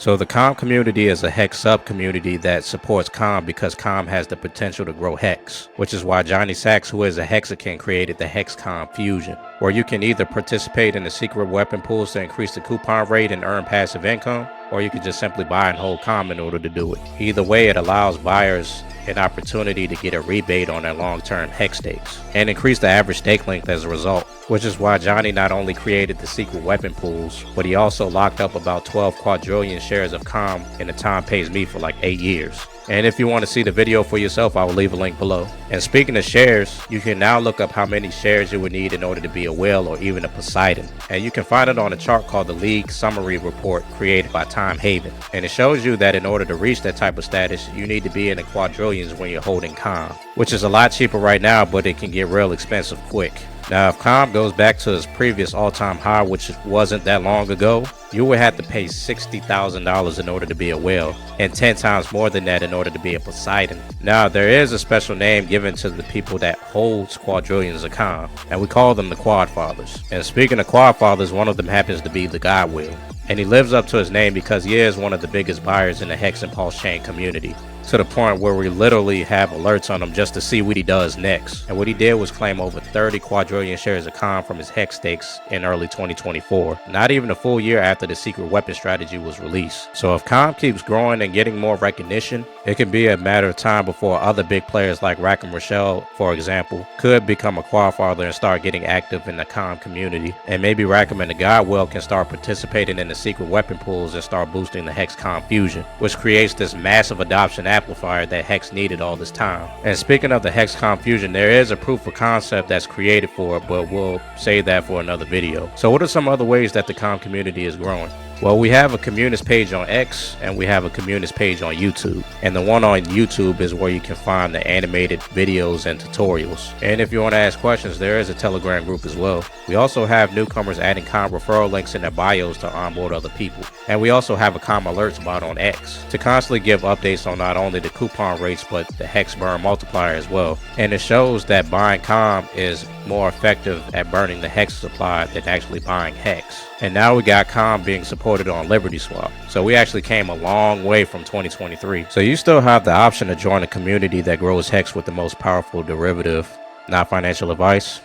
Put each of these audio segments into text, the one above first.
So the Calm community is a Hex sub-community that supports Calm because Calm has the potential to grow Hex, which is why Jonni Sachs, who is a Hexakin, created the Hex Calm Fusion, where you can either participate in the secret weapon pools to increase the coupon rate and earn passive income, or you can just simply buy and hold Calm in order to do it. Either way, it allows buyers an opportunity to get a rebate on their long-term Hex stakes and increase the average stake length as a result, which is why Jonni not only created the secret weapon pools, but he also locked up about 12 quadrillion shares of Calm in the time pays me for like 8 years. And if you want to see the video for yourself, I will leave a link below. And speaking of shares, you can now look up how many shares you would need in order to be a whale or even a Poseidon. And you can find it on a chart called the League Summary Report created by Time Haven. And it shows you that in order to reach that type of status, you need to be in the quadrillions when you're holding Calm, which is a lot cheaper right now, but it can get real expensive quick. Now, if Calm goes back to his previous all-time high, which wasn't that long ago, you would have to pay $60,000 in order to be a whale, and 10 times more than that in order to be a Poseidon. Now, there is a special name given to the people that holds quadrillions of Calm, and we call them the Quad Fathers. And speaking of Quad Fathers, one of them happens to be the God Wheel. And he lives up to his name because he is one of the biggest buyers in the Hex and Pulse chain community, to the point where we literally have alerts on him just to see what he does next. And what he did was claim over 30 quadrillion shares of Calm from his Hex stakes in early 2024, not even a full year after the secret weapon strategy was released. So if Calm keeps growing and getting more recognition, it could be a matter of time before other big players like Rackham Rochelle, for example, could become a quadfather and start getting active in the Calm community. And maybe Rackham and the Godwell can start participating in the secret weapon pools and start boosting the Hex Calm Fusion, which creates this massive adoption amplifier that Hex needed all this time. And speaking of the Hex Calm Fusion, there is a proof of concept that's created for it, but we'll save that for another video. So what are some other ways that the Calm community is growing? Well, we have a Communis page on X and we have a Communis page on YouTube. And the one on YouTube is where you can find the animated videos and tutorials. And if you want to ask questions, there is a Telegram group as well. We also have newcomers adding Calm referral links in their bios to onboard other people. And we also have a Calm alerts bot on X to constantly give updates on not only the coupon rates, but the Hex burn multiplier as well. And it shows that buying Calm is more effective at burning the Hex supply than actually buying Hex. And now we got Calm being supported on Liberty Swap. So we actually came a long way from 2023. So you still have the option to join a community that grows Hex with the most powerful derivative. Not financial advice.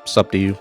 It's up to you.